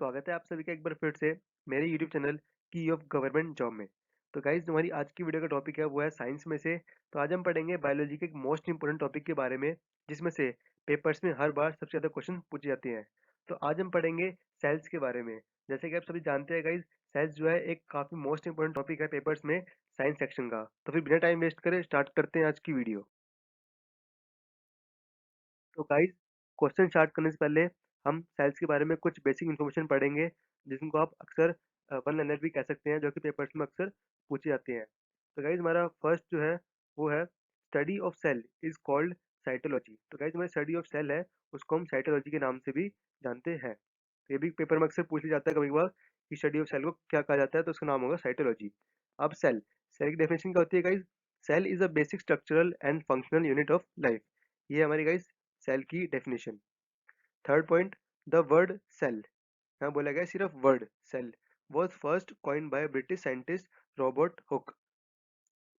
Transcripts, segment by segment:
स्वागत है आप सभी का एक बार फिर से मेरे यूट्यूब चैनल की ऑफ गवर्नमेंट जॉब में। तो गाइज हमारी आज की वीडियो का टॉपिक है वो है साइंस में से। तो आज हम पढ़ेंगे बायोलॉजी के एक मोस्ट इंपोर्टेंट टॉपिक के बारे में, जिसमें से पेपर्स में हर बार सबसे ज़्यादा क्वेश्चन पूछे जाते हैं। तो आज हम पढ़ेंगे सेल्स के बारे में। जैसे कि आप सभी जानते हैं गाइज, सेल्स जो है एक काफ़ी मोस्ट इंपोर्टेंट टॉपिक है पेपर्स में साइंस सेक्शन का। तो फिर बिना टाइम वेस्ट करे स्टार्ट करते हैं आज की वीडियो। तो गाइस, क्वेश्चन स्टार्ट करने से पहले हम सेल्स के बारे में कुछ बेसिक इन्फॉर्मेशन पढ़ेंगे, जिनको आप अक्सर वन लाइनर भी कह सकते हैं, जो कि पेपर्स में अक्सर पूछे जाते हैं। तो गाइस, हमारा फर्स्ट जो है वो है study of cell is called cytology. तो गाइस, हमारी स्टडी ऑफ सेल है उसको हम साइटोलॉजी के नाम से भी जानते हैं। तो ये भी पेपर में अक्सर पूछ लिया जाता है कभी कभार कि स्टडी ऑफ सेल को क्या कहा जाता है, तो उसका नाम होगा साइटोलॉजी। अब सेल सेल की डेफिनेशन क्या होती है guys? Cell is a basic structural and functional unit of life. ये हमारी गाइस सेल की definition. Third point, the word cell, यहाँ बोला गया सिर्फ word cell was first coined by British scientist Robert Hooke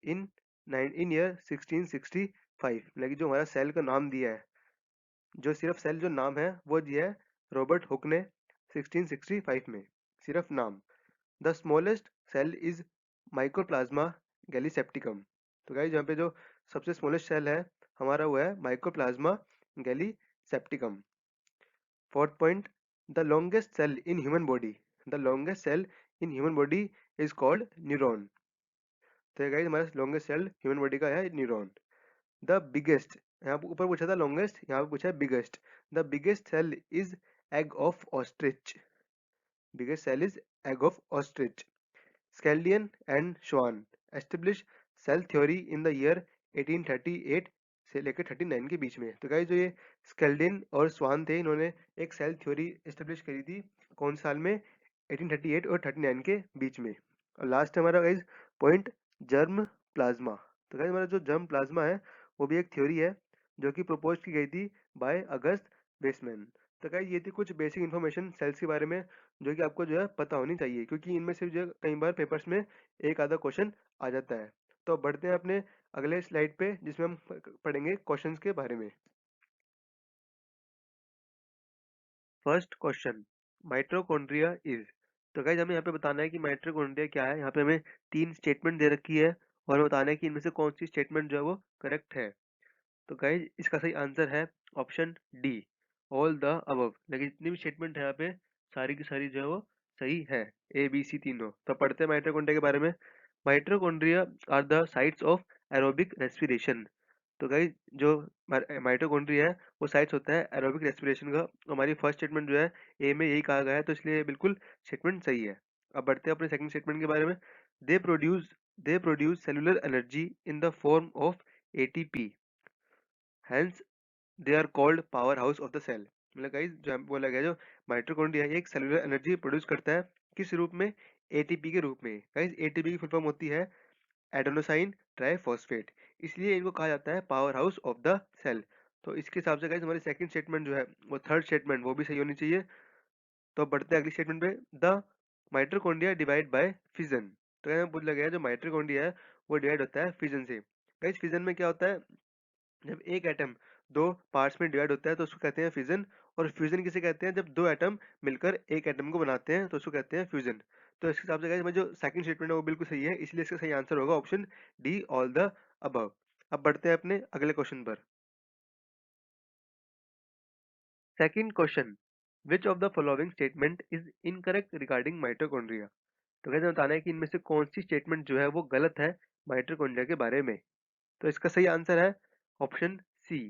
in in year 1665। मतलब कि जो हमारा सेल का नाम दिया है, जो सिर्फ सेल जो नाम है वो दिया है रॉबर्ट हुक ने 1665 में, सिर्फ नाम। The smallest cell is mycoplasma gallisepticum. तो गाइस, यहाँ पे जो सबसे स्मॉलेस्ट सेल है हमारा वो है mycoplasma gallisepticum. Fourth point, the longest cell in human body. The longest cell in human body is called neuron. तो गाइस, हमारा longest cell human body का है न्यूरॉन। The biggest, यहाँ पे ऊपर पूछा था longest, यहाँ पे पूछा है biggest. The biggest cell is egg of ostrich. Biggest cell is egg of ostrich. Skaldian and Schwann established cell theory in the year 1838 से लेकर 39 के बीच में। तो गाइस, जो ये स्केल्डिन और स्वान थे, इन्होंने एक सेल थ्योरी एस्टेब्लिश करी थी कौन साल में? 1838 और 39 के बीच में। और लास्ट हमारा गाइस पॉइंट, जर्म प्लाज्मा। तो गाइस, हमारा जो जर्म प्लाज्मा है वो भी एक थ्योरी है जो कि प्रपोज की गई थी बाय अगस्त वेस्टमैन। तो गाइस, ये थी कुछ बेसिक इन्फॉर्मेशन सेल्स के बारे में, जो कि आपको जो है पता होनी चाहिए, क्योंकि इनमें से जो है कई बार पेपर्स में एक आधा क्वेश्चन आ जाता है। तो अब बढ़ते हैं अपने अगले स्लाइड पे, जिसमें हम पढ़ेंगे क्वेश्चंस के बारे में। First question, mitochondria is. तो गाइस, हमें यहाँ पे बताना है कि माइटोकॉन्ड्रिया क्या है। यहाँ पे हमें तीन स्टेटमेंट दे रखी है और हमें बताना है कि इनमें से कौन सी स्टेटमेंट जो है वो करेक्ट है। तो गाइस, इसका सही आंसर है option D, all the above. लेकिन जितनी भी स्टेटमेंट है यहाँ पे सारी की सारी जो है वो सही है, ए बी सी तीनों। तो पढ़ते हैं माइटोकॉन्ड्रिया के बारे में। Mitochondria are the sites of aerobic respiration. तो गाइस, जो माइटोकॉन्ड्रिया है वो साइट्स होता है एरोबिक रेस्पिरेशन का। हमारी फर्स्ट स्टेटमेंट जो है ए में यही कहा गया है, तो इसलिए बिल्कुल स्टेटमेंट सही है। अब बढ़ते हैं अपने सेकंड स्टेटमेंट के बारे में। They produce they produce cellular energy in the form of ATP, hence they are called power house of the cell. मतलब गाइस, जो बोला गया, जो माइटोकॉन्ड्रिया है एक सेलुलर एनर्जी प्रोड्यूस करता है, किस रूप में? एटीपी के रूप में। गाइस, एटीपी की फुल फॉर्म होती है एडेनोसाइन ट्राइफॉस्फेट, इसलिए इनको कहा जाता है power house of the cell. तो इसके हिसाब से गाइस, हमारी सेकंड स्टेटमेंट जो है वो थर्ड स्टेटमेंट वो भी सही होनी चाहिए। तो अब बढ़ते हैं अगली स्टेटमेंट पे। The mitochondria divide by fission. तो यहाँ बोला गया है जो माइटोकॉन्ड्रिया है वो डिवाइड होता है फिजन से। गाइस, फिजन में क्या होता है? जब एक एटम दो पार्ट्स में डिवाइड होता है तो उसको कहते हैं फिजन। और फ्यूजन किसे कहते हैं? जब दो एटम मिलकर एक एटम को बनाते हैं तो उसको कहते हैं फ्यूजन। तो इसके हिसाब से गाइस, जो सेकंड स्टेटमेंट है वो बिल्कुल सही है, इसलिए इसका सही आंसर होगा option D, all the above. अब बढ़ते हैं अपने अगले क्वेश्चन पर। Second question, which of the following statement is incorrect regarding mitochondria. तो कैसे बताना है कि इनमें से कौन सी स्टेटमेंट जो है वो गलत है माइटोकॉन्ड्रिया के बारे में। तो इसका सही आंसर है option C,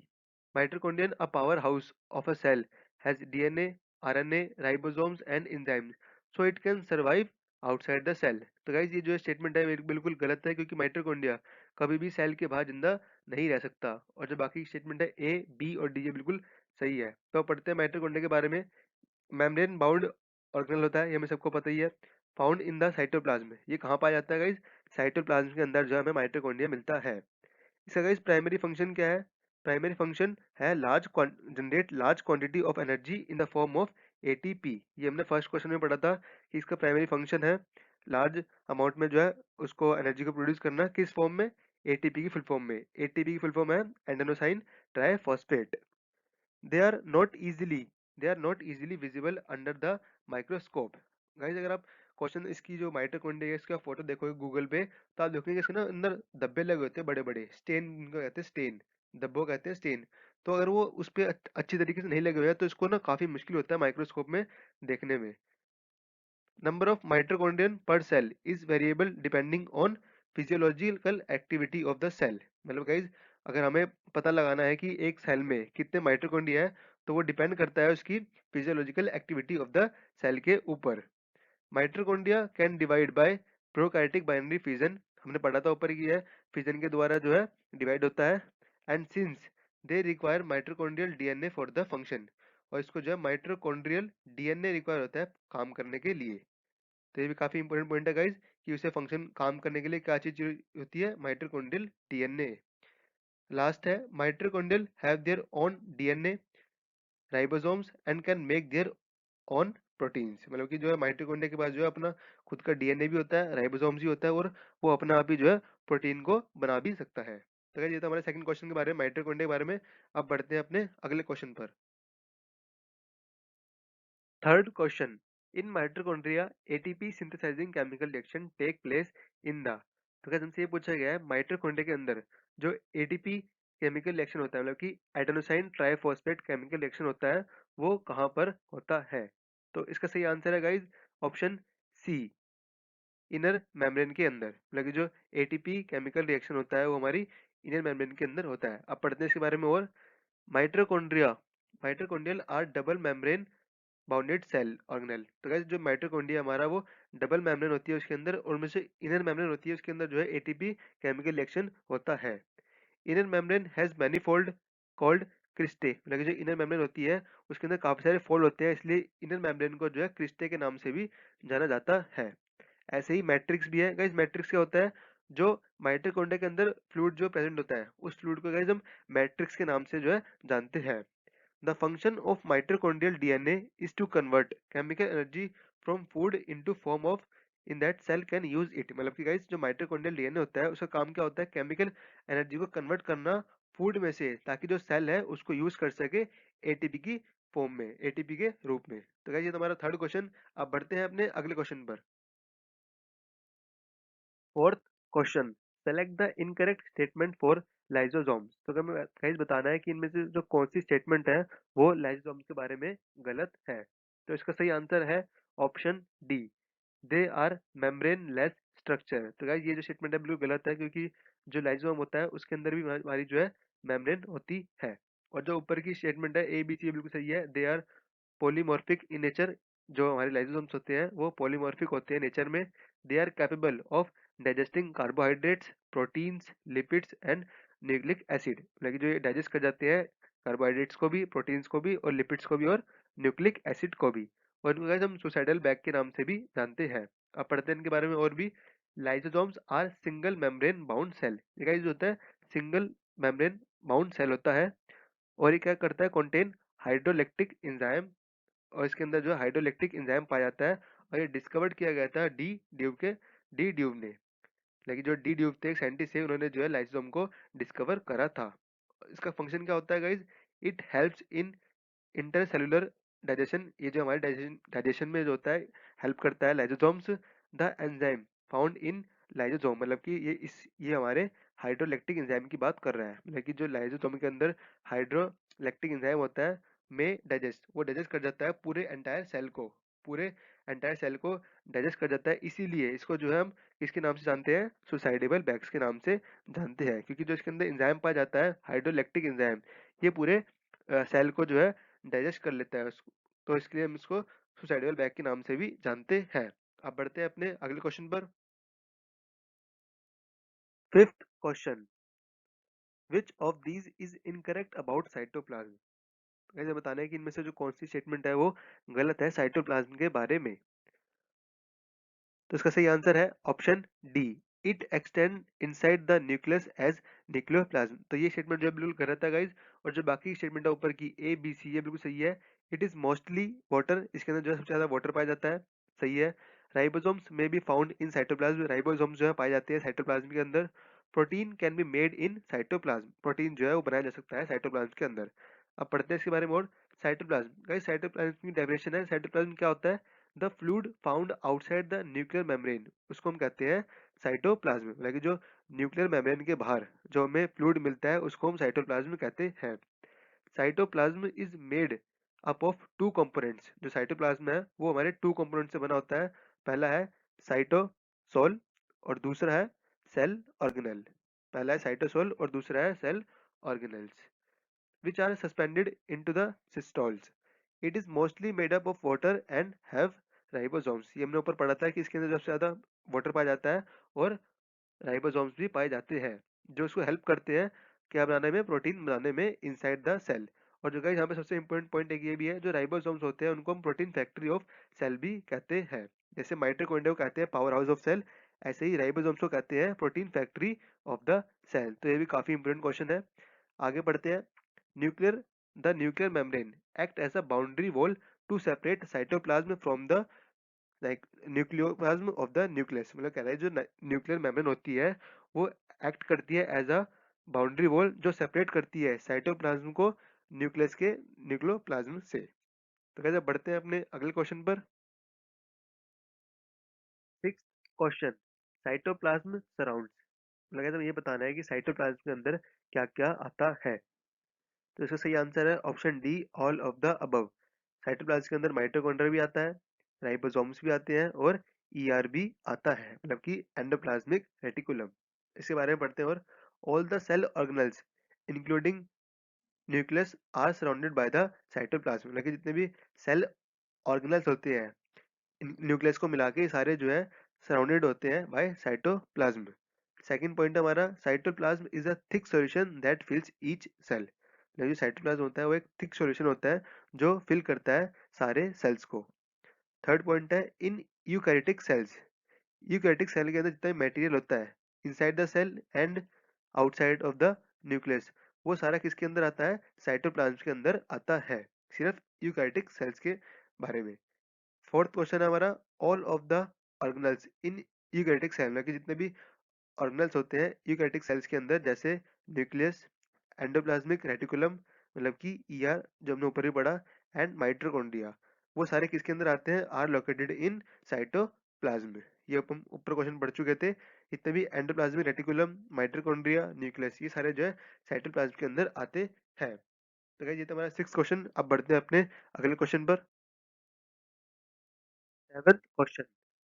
mitochondrion a power house of a cell has DNA, RNA, ribosomes and enzymes so it can survive outside the cell. तो गाइस, ये जो स्टेटमेंट है बिल्कुल गलत है, क्योंकि माइटोकॉन्ड्रिया कभी भी सेल के बाहर जिंदा नहीं रह सकता। और जो बाकी स्टेटमेंट है ए बी और डी, ये बिल्कुल सही है। तो अब पढ़ते हैं माइटोकॉन्ड्रिया के बारे में। मेम्ब्रेन बाउंड ऑर्गेनल होता है, ये हमें सबको पता ही है। फाउंड इन द साइटोप्लाज्म, ये कहाँ पाया जाता है गाइस? साइटोप्लाज्म के अंदर जो हमें माइटोकॉन्ड्रिया मिलता है। इसका गाइस प्राइमरी फंक्शन क्या है? प्राइमरी फंक्शन है generate large quantity of energy in the form of ATP. ये हमने फर्स्ट क्वेश्चन में पढ़ा था कि इसका प्राइमरी फंक्शन है लार्ज अमाउंट में जो है उसको एनर्जी को प्रोड्यूस करना, किस फॉर्म में? एटीपी की फुल फॉर्म में। एटीपी की फुल फॉर्म है adenosine triphosphate. They are not easily they are not easily visible under the microscope. Guys अगर आप क्वेश्चन इसकी जो माइटोकॉन्ड्रिया है इसका फोटो देखोगे गूगल पे, तो आप देखोगे इसके ना अंदर धब्बे लगे होते हैं बड़े बड़े, स्टेन इनको कहते हैं, स्टेन, धब्बों को कहते हैं स्टेन। तो अगर वो उस पे अच्छी तरीके से नहीं लगे हुए हैं तो इसको ना काफी मुश्किल होता है माइक्रोस्कोप में देखने में। Number of mitochondrion per cell is variable depending on physiological activity of the cell. मतलब गाइज अगर हमें पता लगाना है कि एक सेल में कितने माइटोकॉन्ड्रिया है, तो वो डिपेंड करता है उसकी physiological activity of the cell के ऊपर। Mitochondria can divide by prokaryotic binary fission, हमने पढ़ा था ऊपर की है, फिजन के द्वारा जो है डिवाइड होता है। And since they require mitochondrial DNA for the function, और इसको जो है माइटोकॉन्ड्रियल डीएनए रिक्वायर होता है काम करने के लिए। तो ये भी काफी इंपॉर्टेंट पॉइंट है गाइज कि उसे फंक्शन काम करने के लिए क्या चीज होती है, माइटोकॉन्ड्रियल डीएनए। लास्ट है mitochondrial have their own DNA ribosomes and can make their on proteins. मतलब कि जो है माइटोकॉन्ड्रिया के पास जो है अपना खुद का डीएनए भी होता है, राइबोसोम्स भी होता है, और वो अपना आप ही जो है प्रोटीन को बना भी सकता है। तो guys, ये तो हमारे सेकंड क्वेश्चन के बारे में, माइटोकॉन्ड्रिया के बारे में। अब बढ़ते हैं अपने अगले क्वेश्चन पर। Third question, in mitochondria ATP synthesising chemical reaction take place in the. तो क्या हमसे ये पूछा गया है माइटोकॉन्ड्रिया के अंदर जो एटीपी केमिकल रिएक्शन होता है, मतलब कि एडेनोसाइन ट्राइफॉस्फेट केमिकल रिएक्शन होता है, वो कहाँ पर होता है। तो इसका सही आंसर है guys option C, inner membrane के अंदर। मतलब कि जो एटीपी केमिकल रिएक्शन होता है वो हमारी इनर मेम्ब्रेन के अंदर होता है। अब पढ़ते हैं इसके बारे में और। Mitochondria mitochondrial are double membrane bounded cell organelle. तो गाइस जो माइटोकॉन्ड्रिया हमारा वो डबल मेम्ब्रेन होती है उसके अंदर, और उनमें से इनर मेम्ब्रेन होती है उसके अंदर जो है एटीपी केमिकल रिएक्शन होता है। Inner membrane has manifold called cristae. मतलब कि जो इनर मेम्ब्रेन होती है उसके अंदर काफी सारे फोल्ड होते हैं, इसलिए इनर मेम्ब्रेन को जो है क्रिस्टे के नाम से भी जाना जाता है। ऐसे ही मैट्रिक्स भी है गाइस। मैट्रिक्स क्या होता है, जो माइटोकॉन्ड्रिया के अंदर फ्लूइड जो प्रेजेंट होता है उस फ्लूइड को गाइस हम मैट्रिक्स के नाम से जो है जानते हैं। The function of mitochondrial DNA is to convert chemical energy from food into form of in that cell can use it। मतलब कि गाइस जो माइटोकॉन्ड्रियल डीएनए होता है उसका काम क्या होता है, केमिकल एनर्जी को कन्वर्ट करना फूड में से, ताकि जो सेल है उसको यूज कर सके एटीपी की फॉर्म में, एटीपी के रूप में। तो गाइस ये तुम्हारा थर्ड क्वेश्चन। अब बढ़ते हैं अपने अगले क्वेश्चन पर। Fourth question, select the incorrect statement for lysosomes. तो हमें गाइस बताना है कि इनमें से जो कौन सी स्टेटमेंट है वो लाइसोसोम्स के बारे में गलत है। तो इसका सही आंसर है option D, they are membrane less structure. तो गाइस ये जो स्टेटमेंट है बिल्कुल गलत है, क्योंकि जो लाइसोसोम होता है उसके अंदर भी हमारी जो है मेम्ब्रेन होती है। और जो ऊपर की स्टेटमेंट है ए बी सी बिल्कुल सही है, they are polymorphic in nature. जो हमारे लाइसोसोम्स होते हैं वो पॉलीमॉर्फिक होते हैं नेचर में। They are capable of digesting carbohydrates, proteins, lipids and nucleic acid. मतलब कि जो ये डाइजेस्ट कर जाते हैं कार्बोहाइड्रेट्स को भी, प्रोटीन्स को भी, और लिपिड्स को भी, और न्यूक्लिक एसिड को भी। और इनको guys हम सुसाइडल बैग के नाम से भी जानते हैं। अब पढ़ते हैं इनके बारे में और भी। Lysosomes are single membrane bound cell. ये guys जो होता है सिंगल मेम्ब्रेन बाउंड सेल होता है, और ये क्या करता है, कंटेन हाइड्रोलैक्टिक एंजाइम, और इसके अंदर जो हाइड्रोलैक्टिक एंजाइम पाया जाता है। और ये डिस्कवर्ड किया गया था डी ड्यूब ने। लेकिन जो डी ड्यूब थे एक साइंटिस्ट थे, उन्होंने जो है लाइसोसोम को डिस्कवर करा था। इसका फंक्शन क्या होता है guys, it helps in intercellular digestion. ये जो हमारे डाइजेशन डाइजेशन में जो होता है हेल्प करता है lysosomes. The enzyme found in lysosome, मतलब कि ये हमारे हाइड्रोलैक्टिक एंजाइम की बात कर रहा है। मतलब कि जो लाइसोसोम के अंदर हाइड्रोलैक्टिक एंजाइम होता है में डाइजेस्ट, वो डाइजेस्ट कर जाता है पूरे एंटायर सेल को, पूरे एंटायर सेल को डाइजेस्ट कर जाता है। इसीलिए इसको जो है हम किसके नाम से जानते हैं, सुसाइडेबल बैग्स के नाम से जानते हैं, क्योंकि जो इसके अंदर एंजाइम पाया जाता है हाइड्रोलैक्टिक एंजाइम, ये पूरे सेल को जो है डाइजेस्ट कर लेता है उसको। तो इसके लिए हम इसको सुसाइडल बैग के नाम से भी जानते हैं। अब बढ़ते हैं अपने अगले क्वेश्चन पर। Fifth question, which of these is incorrect about cytoplasm. ऐसे बताना है कि इनमें से जो कौन सी स्टेटमेंट है वो गलत है साइटोप्लाज्म के बारे में। तो इसका सही आंसर है option D, it extend inside the nucleus as nucleoplasm. तो ये स्टेटमेंट जो है बिल्कुल गलत है गाइज। और जो बाकी स्टेटमेंट है ऊपर की ए बी सी, ये बिल्कुल सही है। इट इज मोस्टली वाटर, इसके अंदर जो है सबसे ज्यादा वाटर पाया जाता है, सही है। राइबोसोम्स में be found in cytoplasm, ribosomes जो है पाए जाते हैं साइटोप्लाज्म के अंदर। Protein can be made in cytoplasm, protein जो है वो बनाया जा सकता है साइटोप्लाज्म के अंदर। अब पढ़ते हैं इसके बारे में और। साइटोप्लाज्म गाइस, साइटोप्लाज्म की डेफिनेशन है, साइटोप्लाज्म क्या होता है, the fluid found outside the nuclear membrane, उसको हम कहते हैं साइटोप्लाज्म। मतलब कि जो न्यूक्लियर मेम्ब्रेन के बाहर जो हमें फ्लूइड मिलता है उसको हम साइटोप्लाज्म कहते हैं। Cytoplasm is made up of two components. जो साइटोप्लाज्म है वो हमारे टू कंपोनेंट से बना होता है। पहला है साइटोसोल और दूसरा है सेल ऑर्गेनेल। पहला है साइटोसोल और दूसरा है cell organelles which are suspended into the cystoles. It is mostly made up of water and have ribosomes. ये हमने ऊपर पढ़ा था कि इसके अंदर सबसे ज्यादा वाटर पाया जाता है और राइबोसोम्स भी पाए जाते हैं जो उसको हेल्प करते हैं क्या बनाने में, प्रोटीन बनाने में इनसाइड द सेल। और जो गाइस यहाँ पे सबसे इंपॉर्टेंट पॉइंट एक ये भी है, जो राइबोसोम्स होते हैं उनको हम प्रोटीन फैक्ट्री ऑफ सेल भी कहते हैं। जैसे माइटोकॉन्ड्रिया को कहते हैं पावर हाउस ऑफ सेल, ऐसे ही राइबोसोम्स को कहते हैं protein factory of the cell. तो ये भी काफी इंपॉर्टेंट क्वेश्चन है। आगे बढ़ते हैं। Nuclear the nuclear membrane act as a boundary wall to separate cytoplasm from the like nucleoplasm of the nucleus. मतलब कह रहा है जो न्यूक्लियर मेम्ब्रेन होती है वो एक्ट करती है एज अ बाउंड्री वॉल जो सेपरेट करती है साइटोप्लाज्म को न्यूक्लियस के न्यूक्लियोप्लाज्म से। तो कैसे बढ़ते हैं अपने अगले क्वेश्चन पर। Six question, cytoplasm surrounds. मतलब कैसे ये बताना है कि साइटोप्लाज्म के अंदर क्या क्या आता है। तो इसका सही आंसर है option D, all of the above. Cytoplasm के अंदर माइटोकॉन्ड्रिया भी आता है, राइबोसोम्स भी आते हैं और ईआर भी आता है, मतलब कि एंडोप्लाज्मिक रेटिकुलम। इसके बारे में पढ़ते हैं। और all the cell organelles including nucleus are surrounded by the cytoplasm. मतलब कि जितने भी सेल ऑर्गेनल्स होते हैं न्यूक्लियस को मिला के सारे जो है सराउंडेड होते हैं बाय साइटोप्लाज्म। सेकंड पॉइंट हमारा, cytoplasm is a thick solution that fills each cell. जो साइटोप्लाज्म होता है वो एक थिक सॉल्यूशन होता है जो फिल करता है सारे सेल्स को। थर्ड पॉइंट है, in eukaryotic cells, eukaryotic cell के अंदर जितना भी मटेरियल होता है inside the cell and outside of the nucleus, वो सारा किसके अंदर आता है, साइटोप्लाज्म के अंदर आता है, सिर्फ यूकैरियोटिक सेल्स के बारे में। फोर्थ क्वेश्चन है हमारा, all of the organelles in eukaryotic cell, मतलब कि जितने भी ऑर्गेनल्स होते हैं यूकैरियोटिक सेल्स के अंदर, जैसे न्यूक्लियस, एंडोप्लाज्मिक रेटिकुलम मतलब कि ईआर जो हमने ऊपर ही पढ़ा, एंड माइटोकॉन्ड्रिया, वो सारे किसके अंदर आते हैं, आर लोकेटेड इन साइटोप्लाज्म। ये अपन ऊपर क्वेश्चन पढ़ चुके थे। इतने भी एंडोप्लाज्मिक रेटिकुलम, माइटोकॉन्ड्रिया, न्यूक्लियस, ये सारे जो है साइटोप्लाज्म के अंदर आते हैं। तो गाइस ये तो हमारा सिक्स क्वेश्चन। अब बढ़ते हैं अपने अगले क्वेश्चन पर। Seventh question,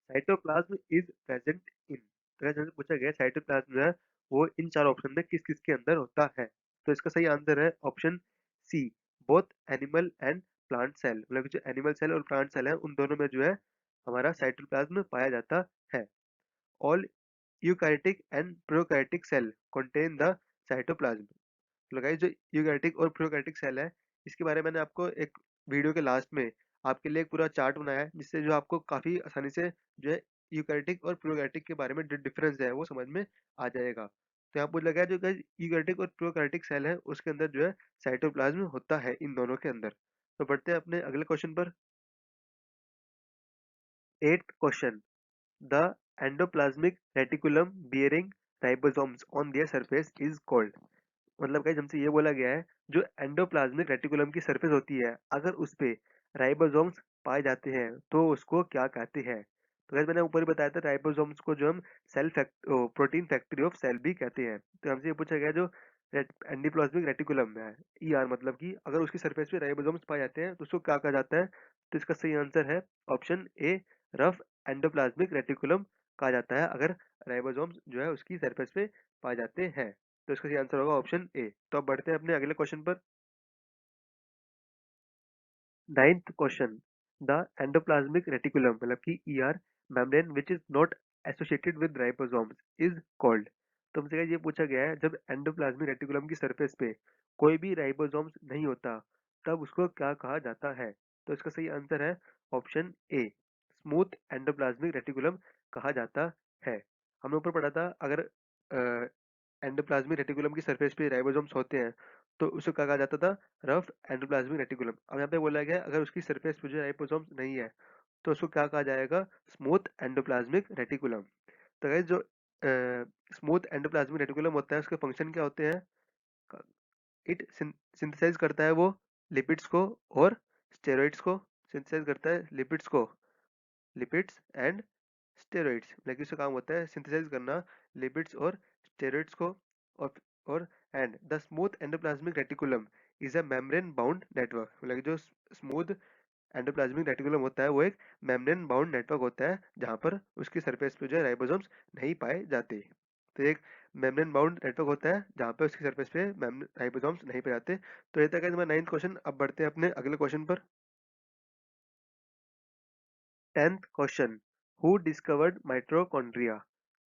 cytoplasm is present in. तो जैसे पूछा गया साइटोप्लाज्म जो है वो इन चार ऑप्शन में किस किस के अंदर होता है। तो इसका सही आंसर है option C, both animal and plant cell. मतलब कि जो एनिमल सेल और प्लांट सेल है उन दोनों में जो है हमारा साइटोप्लाज्म पाया जाता है। All eukaryotic and prokaryotic cell contain the cytoplasm. लगाई जो यूकैरियोटिक और प्रोकैरियोटिक सेल है इसके बारे में मैंने आपको एक वीडियो के लास्ट में आपके लिए एक पूरा चार्ट बनाया है जिससे जो आपको काफी आसानी से जो है यूकैरियोटिक और प्रोकैरियोटिक के बारे में जो डिफरेंस है वो समझ में आ जाएगा। तो यहाँ पर लगा है जो यूकैरियोटिक और प्रोकैरियोटिक सेल है उसके अंदर जो है साइटोप्लाज्म होता है इन दोनों के अंदर। तो बढ़ते हैं अपने अगले क्वेश्चन पर। Eighth question, the endoplasmic reticulum bearing ribosomes on their surface is called. मतलब गाइस हमसे ये बोला गया है जो एंडोप्लाज्मिक रेटिकुलम की सरफेस होती है अगर उस पे राइबोसोम्स पाए जाते हैं तो उसको क्या कहते हैं। तो गाइस मैंने ऊपर ही बताया था राइबोसोम्स को जो हम प्रोटीन फैक्ट्री ऑफ सेल भी कहते हैं। तो हमसे ये पूछा गया जो एंडोप्लाज्मिक रेटिकुलम है ईआर, मतलब कि अगर उसकी सरफेस पे राइबोसोम्स पाए जाते हैं तो उसको क्या कहा जाता है। तो इसका सही आंसर है option A, rough endoplasmic reticulum कहा जाता है अगर राइबोसोम्स जो है उसकी सरफेस पे पाए जाते हैं। तो इसका सही आंसर होगा ऑप्शन ए। तो अब बढ़ते हैं अपने अगले क्वेश्चन पर। Ninth question, the endoplasmic reticulum मतलब कि ER membrane which is not associated with ribosomes is called. तो हमसे ये पूछा गया है जब एंडोप्लाज्मिक रेटिकुलम की सरफेस पे कोई भी राइबोसोम्स नहीं होता तब उसको क्या कहा जाता है। तो इसका सही आंसर है option A, smooth endoplasmic reticulum कहा जाता है। हमने ऊपर पढ़ा था अगर एंडोप्लाज्मिक रेटिकुलम की सरफेस पे राइबोसोम्स होते हैं तो उसे क्या कहा जाता था, रफ एंडोप्लाज्मिक रेटिकुलम। अब यहाँ पे बोला गया अगर उसकी सरफेस पे जो राइबोसोम्स नहीं है तो उसको क्या कहा जाएगा, स्मूथ एंडोप्लाज्मिक रेटिकुलम। तो गाइस जो स्मूथ एंडोप्लाज्मिक रेटिकुलम होता है उसके फंक्शन क्या होते हैं, इट सिंथेसाइज करता है वो लिपिड्स को और स्टेरॉइड्स को, सिंथेसाइज करता है लिपिड्स को लिपिड्स एंड स्टेरॉइड्स। मतलब कि इसका काम होता है सिंथेसाइज करना लिपिड्स और स्टेरॉइड्स को। और और and the smooth endoplasmic reticulum is a membrane bound network. मतलब कि जो स्मूथ एंडोप्लाज्मिक रेटिकुलम होता है वो एक मेम्ब्रेन बाउंड नेटवर्क होता है जहाँ पर उसकी सरफेस पे जो है राइबोसोम्स नहीं पाए जाते। तो एक मेम्ब्रेन बाउंड नेटवर्क होता है जहाँ पे उसकी सरफेस पे राइबोसोम्स नहीं पाए जाते। तो ये तक है तुम्हारा 9th क्वेश्चन। अब बढ़ते हैं अपने अगले क्वेश्चन पर। 10th question, who discovered mitochondria.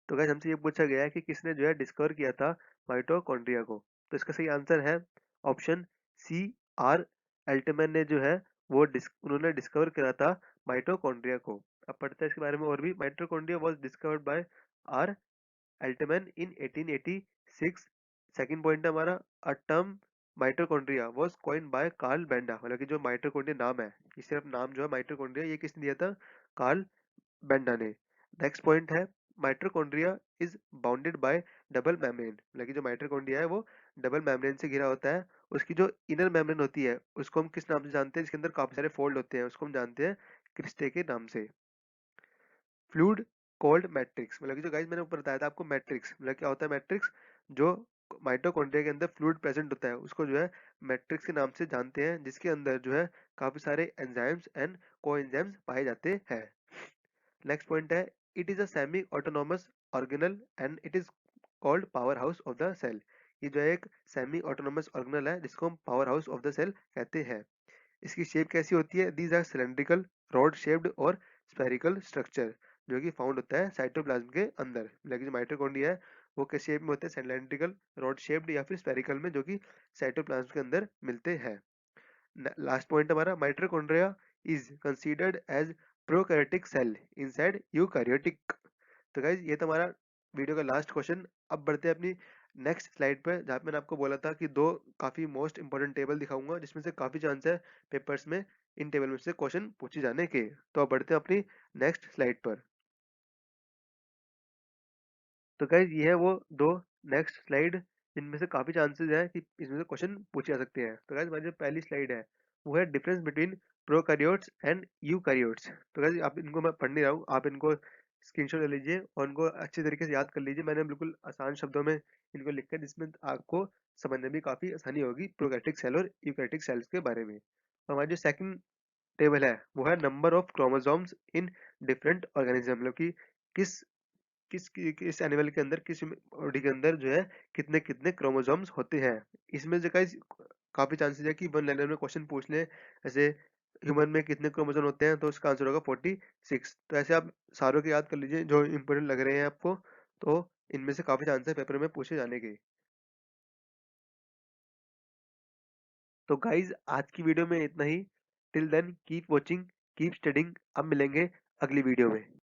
तो गाइस हमसे ये पूछा गया है कि किसने जो है डिस्कवर किया था माइटोकॉन्ड्रिया को। तो इसका सही आंसर है ऑप्शन सी, आर एल्टमैन ने जो है वो उन्होंने डिस्कवर करा था माइटोकॉन्ड्रिया को। अब पढ़ते हैं इसके बारे में और भी। Mitochondria was discovered by R Altmann in 1886। Second point है हमारा, a term mitochondria was coined by Carl Benda. मतलब कि जो माइटोकॉन्ड्रिया नाम है, ये सिर्फ नाम जो है माइटोकॉन्ड्रिया, ये किसने दिया था? कार्ल बेंडा ने। नेक्स्ट पॉइंट है, mitochondria is bounded by double membrane. मतलब कि जो माइटोकॉन्ड्रिया है वो डबल मेम्ब्रेन से घिरा होता है। उसकी जो इनर मेम्ब्रेन होती है उसको हम किस नाम से जानते हैं? जिसके अंदर काफी सारे फोल्ड होते हैं उसको हम जानते हैं क्रिस्टे के नाम से। Fluid cold matrix. मतलब कि जो गाइस मैंने ऊपर बताया था आपको मैट्रिक्स, मतलब क्या होता है मैट्रिक्स? जो माइटोकॉन्ड्रिया के अंदर फ्लूइड प्रेजेंट होता है उसको जो है मैट्रिक्स के नाम से जानते हैं, जिसके अंदर जो है काफी सारे एंजाइम्स एंड कोएंजाइम्स पाए जाते हैं। नेक्स्ट पॉइंट है, it is a semi autonomous organelle and it is called power house of the cell. ये जो है एक सेमी ऑटोनोमस ऑर्गेनल है जिसको हम power house of the cell कहते हैं। इसकी शेप कैसी होती है? These are cylindrical, rod shaped और स्फेरिकल स्ट्रक्चर जो कि फाउंड होता है साइटोप्लाज्म के अंदर। लेकिन जो माइटोकॉन्ड्रिया है वो किस शेप में होते हैं? सिलेंड्रिकल, रॉड शेप्ड या फिर स्फेरिकल में, जो कि साइटोप्लाज्म के अंदर मिलते हैं। लास्ट पॉइंट हमारा, mitochondria is considered as prokaryotic cell inside eukaryotic. तो गाइज ये तो हमारा वीडियो का लास्ट क्वेश्चन। अब बढ़ते हैं अपनी नेक्स्ट स्लाइड पर, जहाँ पे मैंने आपको बोला था कि दो काफी मोस्ट इंपोर्टेंट टेबल दिखाऊंगा जिसमें से काफी चांस है पेपर्स में इन टेबल में से क्वेश्चन पूछे जाने के। तो अब बढ़ते हैं अपनी नेक्स्ट स्लाइड पर। तो गाइज ये है वो दो नेक्स्ट स्लाइड जिनमें से काफी चांसेस है कि इसमें से क्वेश्चन पूछे जा सकते हैं। तो गाइज हमारी जो पहली स्लाइड है वो है difference between prokaryotes and eukaryotes. तो गाइज आप इनको, मैं पढ़ नहीं रहा हूँ, आप इनको स्क्रीनशॉट ले लीजिए और इनको अच्छे तरीके से याद कर लीजिए। मैंने बिल्कुल आसान शब्दों में इनको लिखा है जिसमें आपको समझने में काफी आसानी होगी प्रोकैरियोटिक सेल और यूकैरियोटिक सेल्स के बारे में। तो हमारी जो सेकंड टेबल है वो है number of chromosomes in different organism. मतलब कि किस किस एनिमल के अंदर, किस बॉडी के अंदर जो है कितने कितने क्रोमोसोम्स होते हैं। इसमें जो गाइस काफी चांसेस है कि वन लाइनर में क्वेश्चन पूछ ले, जैसे ह्यूमन में कितने क्रोमोसोम होते हैं, तो उसका आंसर होगा 46। तो ऐसे आप सारों के याद कर लीजिए जो इंपोर्टेंट लग रहे हैं आपको। तो इनमें से काफी चांसेस है पेपर में पूछे जाने के। तो गाइज आज की वीडियो में इतना ही। Till then keep watching, keep studying. अब मिलेंगे अगली वीडियो में।